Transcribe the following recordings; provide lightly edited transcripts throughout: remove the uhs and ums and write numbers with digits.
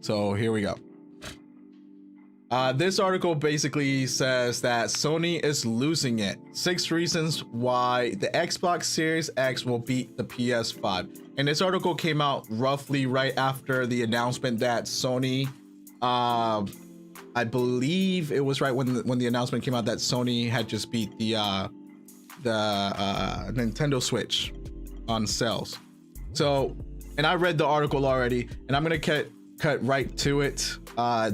So here we go. This article basically says that Sony is losing it. 6 reasons why the Xbox Series X will beat the PS5. And this article came out roughly right after the announcement that Sony, I believe it was right when the announcement came out that Sony had just beat the Nintendo Switch on sales. So, and I read the article already, and I'm gonna cut right to it.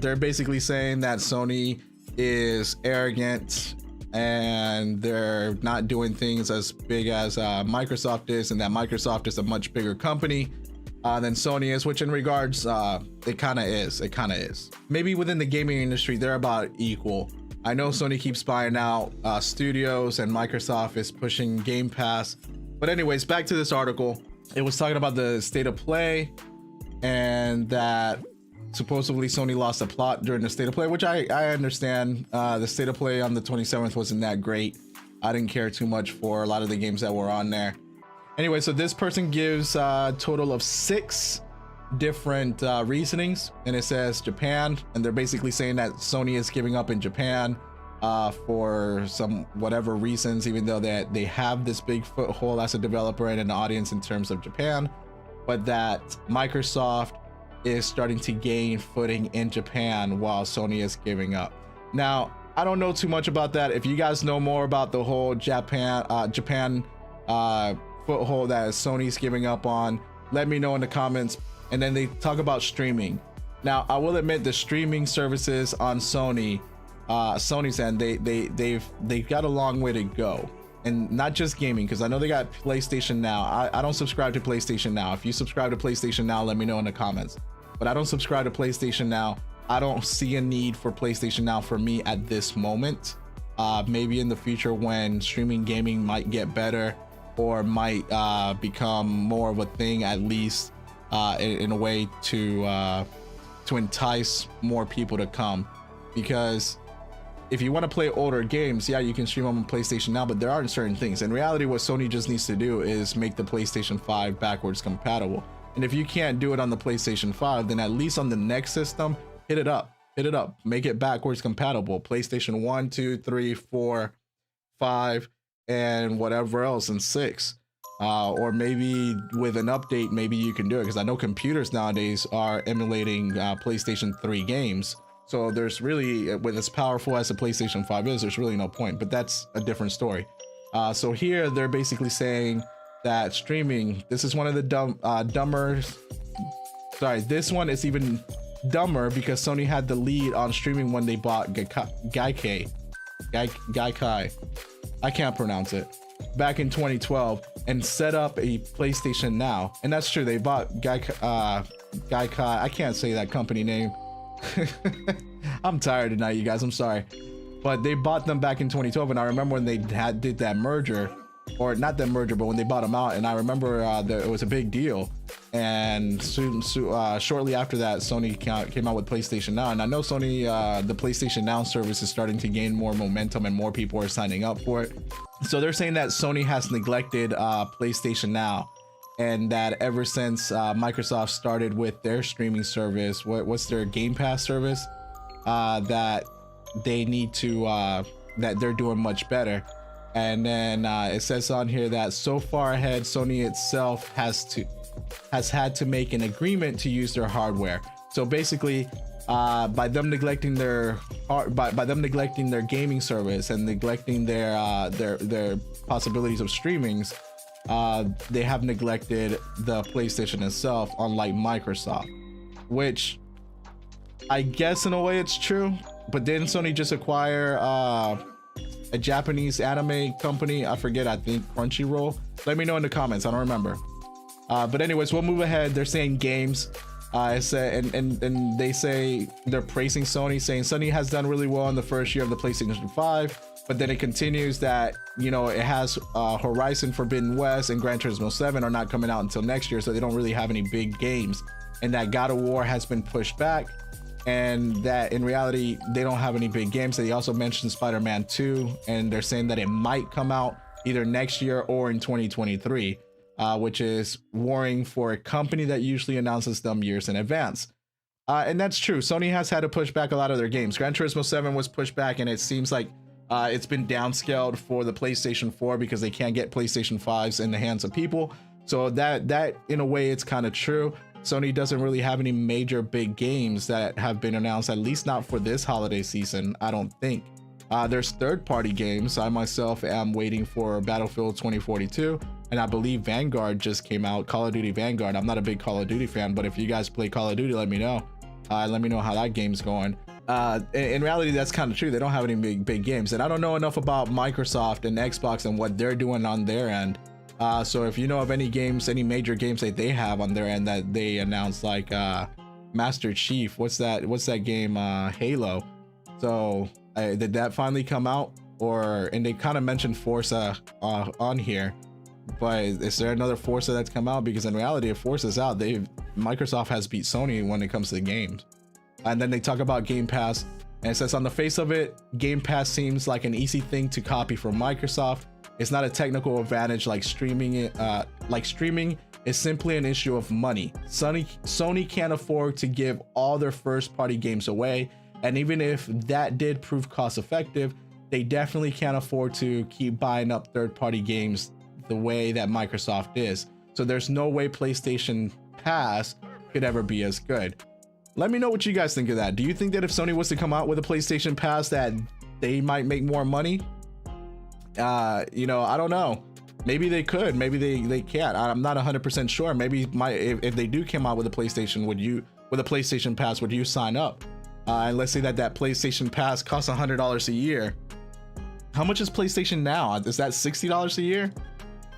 They're basically saying that Sony is arrogant and they're not doing things as big as Microsoft is, and that Microsoft is a much bigger company than Sony is, which in regards, it kind of is. Maybe within the gaming industry, they're about equal. I know Sony keeps buying out studios and Microsoft is pushing Game Pass. But anyways, back to this article. It was talking about the state of play and that supposedly Sony lost a plot during the state of play, which I understand. The state of play on the 27th wasn't that great. I didn't care too much for a lot of the games that were on there. Anyway, so this person gives a total of 6 different reasonings, and it says Japan, and they're basically saying that Sony is giving up in Japan for some whatever reasons, even though that they have this big foothold as a developer and an audience in terms of Japan, but that Microsoft is starting to gain footing in Japan while Sony is giving up. Now, I don't know too much about that. If you guys know more about the whole Japan foothold that Sony's giving up on, let me know in the comments. And then they talk about streaming. Now, I will admit the streaming services on Sony's end, they've got a long way to go. And not just gaming, because I know they got PlayStation Now. I don't subscribe to PlayStation Now. If you subscribe to PlayStation Now, let me know in the comments. But I don't subscribe to PlayStation Now. I don't see a need for PlayStation Now for me at this moment. Maybe in the future when streaming gaming might get better or might become more of a thing, at least in a way to entice more people to come. Because if you want to play older games, yeah, you can stream them on PlayStation Now, but there aren't certain things. In reality, what Sony just needs to do is make the PlayStation 5 backwards compatible. And if you can't do it on the PlayStation 5, then at least on the next system, hit it up, make it backwards compatible. PlayStation 1, 2, 3, 4, 5, and whatever else, and 6. Or maybe with an update, maybe you can do it, because I know computers nowadays are emulating PlayStation 3 games. So there's really, with as powerful as the PlayStation 5 is, there's really no point, but that's a different story. So here they're basically saying that streaming, this is one of the dumber, sorry, this one is even dumber because Sony had the lead on streaming when they bought Gaikai. I can't pronounce it. Back in 2012 and set up a PlayStation Now. And that's true, they bought Gaikai, I can't say that company name. I'm tired tonight, you guys, I'm sorry. But they bought them back in 2012, and I remember when they did that merger, or not that merger, but when they bought them out, and I remember that it was a big deal. And shortly after that, Sony came out with PlayStation Now, and I know Sony, the PlayStation Now service is starting to gain more momentum and more people are signing up for it. So they're saying that Sony has neglected PlayStation Now, and that ever since Microsoft started with their streaming service, what's their Game Pass service, that they need to, that they're doing much better. And then it says on here that so far ahead, Sony itself has had to make an agreement to use their hardware. So basically, by them neglecting their gaming service and neglecting their possibilities of streamings, they have neglected the PlayStation itself, unlike Microsoft, which I guess in a way it's true. But didn't Sony just acquire a Japanese anime company? I forget, I think Crunchyroll. Let me know in the comments, I don't remember. But anyways, we'll move ahead. They're saying games. And they say they're praising Sony, saying Sony has done really well in the first year of the PlayStation 5, but then it continues that, you know, it has Horizon Forbidden West and Gran Turismo 7 are not coming out until next year, so they don't really have any big games, and that God of War has been pushed back, and that in reality they don't have any big games. They also mentioned Spider-Man 2, and they're saying that it might come out either next year or in 2023. Which is worrying for a company that usually announces them years in advance. And that's true. Sony has had to push back a lot of their games. Gran Turismo 7 was pushed back, and it seems like it's been downscaled for the PlayStation 4 because they can't get PlayStation 5s in the hands of people. So that in a way, it's kind of true. Sony doesn't really have any major big games that have been announced, at least not for this holiday season, I don't think. There's third-party games. I myself am waiting for Battlefield 2042, and I believe Vanguard just came out, Call of Duty Vanguard. I'm not a big Call of Duty fan, but if you guys play Call of Duty, let me know. Let me know how that game's going. In reality, that's kind of true. They don't have any big games, and I don't know enough about Microsoft and Xbox and what they're doing on their end. So if you know of any games, any major games that they have on their end that they announced, like Master Chief, what's that game, Halo. So did that finally come out? And they kind of mentioned Forza on here, but is there another Forza that's come out? Because in reality, if Forza's out, Microsoft has beat Sony when it comes to the games. And then they talk about Game Pass, and it says on the face of it, Game Pass seems like an easy thing to copy from Microsoft. It's not a technical advantage like streaming. Streaming is simply an issue of money. Sony can't afford to give all their first-party games away, and even if that did prove cost-effective, they definitely can't afford to keep buying up third-party games the way that Microsoft is. So there's no way PlayStation Pass could ever be as good. Let me know what you guys think of that. Do you think that if Sony was to come out with a PlayStation Pass that they might make more money? You know, I don't know. Maybe they could, maybe they can't. I'm not 100% sure. Maybe if they do come out with a PlayStation, with a PlayStation Pass, would you sign up? And let's say that PlayStation Pass costs $100 a year. How much is PlayStation now? Is that $60 a year?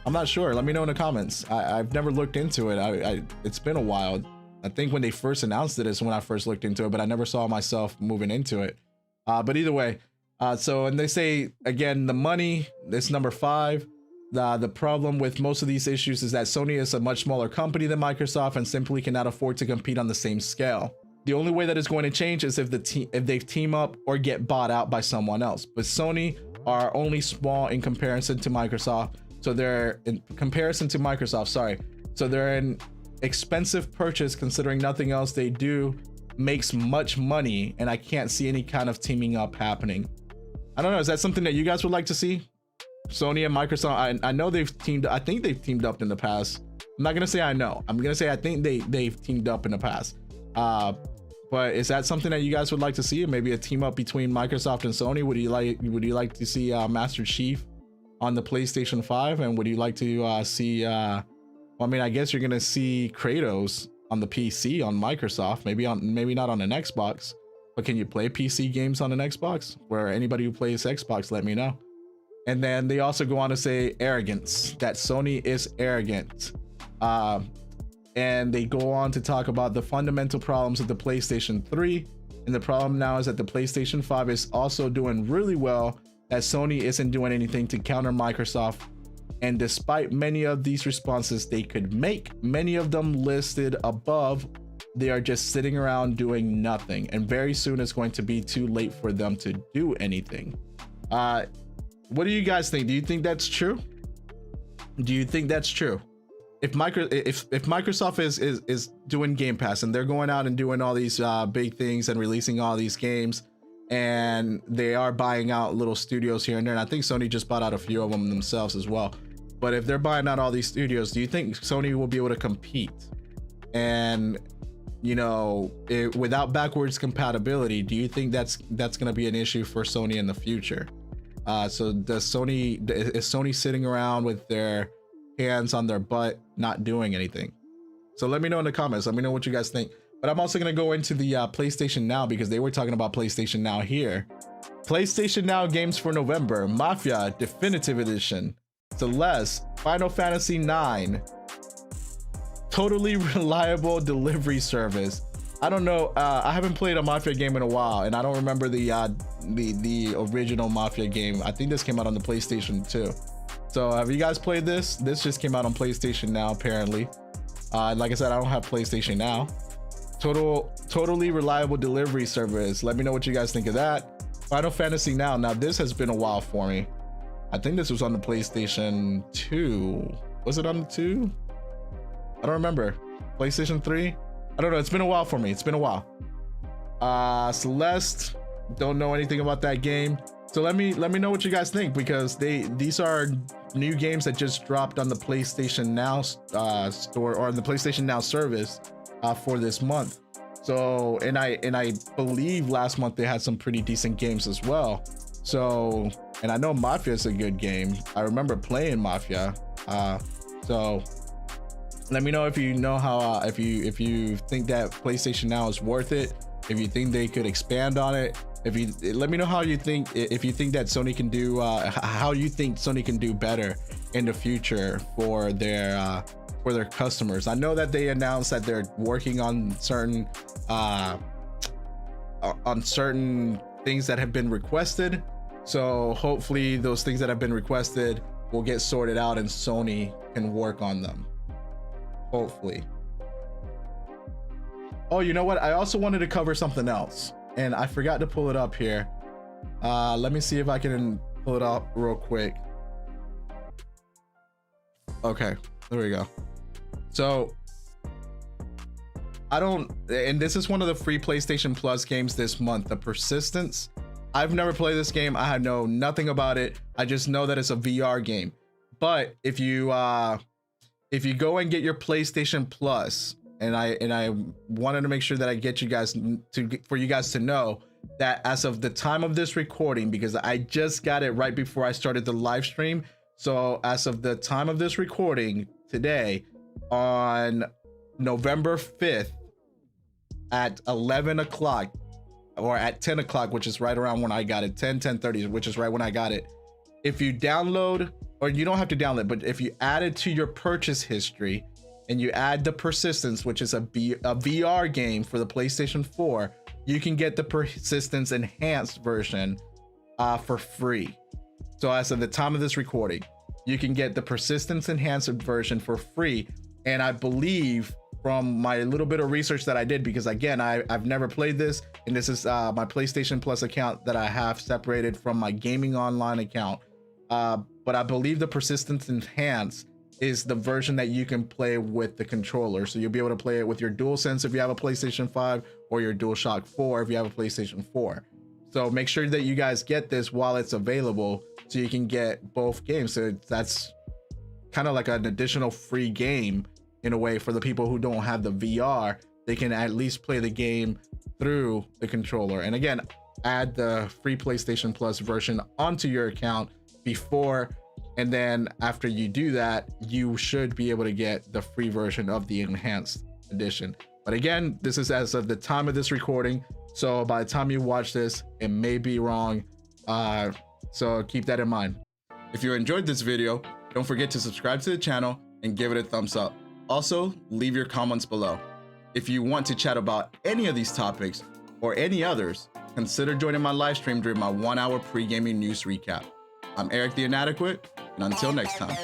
I'm not sure. Let me know in the comments. I've never looked into it. It's been a while. I think when they first announced it is when I first looked into it, but I never saw myself moving into it. But either way, and they say, again, the money, this number 5, the problem with most of these issues is that Sony is a much smaller company than Microsoft and simply cannot afford to compete on the same scale. The only way that is going to change is if they team up or get bought out by someone else. But Sony are only small in comparison to Microsoft. So they're in comparison to Microsoft, sorry. So they're an expensive purchase considering nothing else they do makes much money, and I can't see any kind of teaming up happening. I don't know, is that something that you guys would like to see? Sony and Microsoft, I know they've teamed, I think they've teamed up in the past. I'm not gonna say I know, I'm gonna say I think they've teamed up in the past. But is that something that you guys would like to see? Maybe a team up between Microsoft and Sony? Would you like to see Master Chief on the PlayStation 5? And would you like to see well, I mean, I guess you're gonna see Kratos on the PC on Microsoft, maybe not on an Xbox, but can you play PC games on an Xbox? Where anybody who plays Xbox, let me know. And then they also go on to say arrogance, that Sony is arrogant. And they go on to talk about the fundamental problems of the PlayStation 3. And the problem now is that the PlayStation 5 is also doing really well, that Sony isn't doing anything to counter Microsoft. And despite many of these responses they could make, many of them listed above, they are just sitting around doing nothing. And very soon it's going to be too late for them to do anything. What do you guys think? Do you think that's true? Do you think that's true? If Microsoft is doing Game Pass and they're going out and doing all these big things and releasing all these games, and they are buying out little studios here and there, and I think Sony just bought out a few of them themselves as well. But if they're buying out all these studios, do you think Sony will be able to compete? And you know, without backwards compatibility, do you think that's going to be an issue for Sony in the future? So is Sony sitting around with their hands on their butt, not doing anything? So let me know in the comments. Let me know what you guys think. But I'm also going to go into the PlayStation Now, because they were talking about PlayStation Now here. PlayStation Now games for November: Mafia Definitive Edition, Celeste, Final Fantasy 9, totally reliable delivery service. I don't know, I haven't played a Mafia game in a while, and I don't remember the original Mafia game. I think this came out on the PlayStation 2. So have you guys played this? This just came out on PlayStation Now, apparently. Like I said, I don't have PlayStation Now. Totally reliable delivery service. Let me know what you guys think of that. Final Fantasy Now. Now this has been a while for me. I think this was on the PlayStation 2. Was it on the 2? I don't remember. PlayStation 3? I don't know. It's been a while for me. It's been a while. Celeste, don't know anything about that game. So let me know what you guys think, because these are new games that just dropped on the PlayStation Now store, or on the PlayStation Now service for this month. So and I believe last month they had some pretty decent games as well. So, and I know Mafia is a good game. I remember playing Mafia. So let me know if you know how if you think that PlayStation Now is worth it, if you think they could expand on it. Let me know how you think, if you think that Sony can do how you think Sony can do better in the future for their customers. I know that they announced that they're working on certain things that have been requested. So hopefully those things that have been requested will get sorted out and Sony can work on them. Hopefully. Oh, you know what? I also wanted to cover something else, and I forgot to pull it up here. Let me see if I can pull it up real quick. Okay, there we go. So and this is one of the free PlayStation Plus games this month, The Persistence. I've never played this game. I know nothing about it. I just know that it's a VR game. But if you go and get your PlayStation Plus, and I wanted to make sure that I get you guys for you guys to know that as of the time of this recording, because I just got it right before I started the live stream. So as of the time of this recording today, on November 5th at 11 o'clock, or at 10 o'clock, which is right around when I got it, 10:30, which is right when I got it. If you download, or you don't have to download, but if you add it to your purchase history and you add The Persistence, which is a VR game for the PlayStation 4, you can get the Persistence Enhanced version for free. So as of the time of this recording, you can get the Persistence Enhanced version for free. And I believe, from my little bit of research that I did, because again, I've never played this, and this is my PlayStation Plus account that I have separated from my gaming online account. But I believe the Persistence Enhanced is the version that you can play with the controller. So you'll be able to play it with your DualSense if you have a PlayStation 5, or your DualShock 4 if you have a PlayStation 4. So make sure that you guys get this while it's available, so you can get both games. So that's kind of like an additional free game in a way for the people who don't have the VR. They can at least play the game through the controller. And again, add the free PlayStation Plus version onto your account before, and then after you do that, you should be able to get the free version of the Enhanced Edition. But again, this is as of the time of this recording, so by the time you watch this, it may be wrong. So keep that in mind. If you enjoyed this video, don't forget to subscribe to the channel and give it a thumbs up. Also, leave your comments below. If you want to chat about any of these topics or any others, consider joining my live stream during my 1-hour pre-gaming news recap. I'm Eric the Inadequate, and until next time.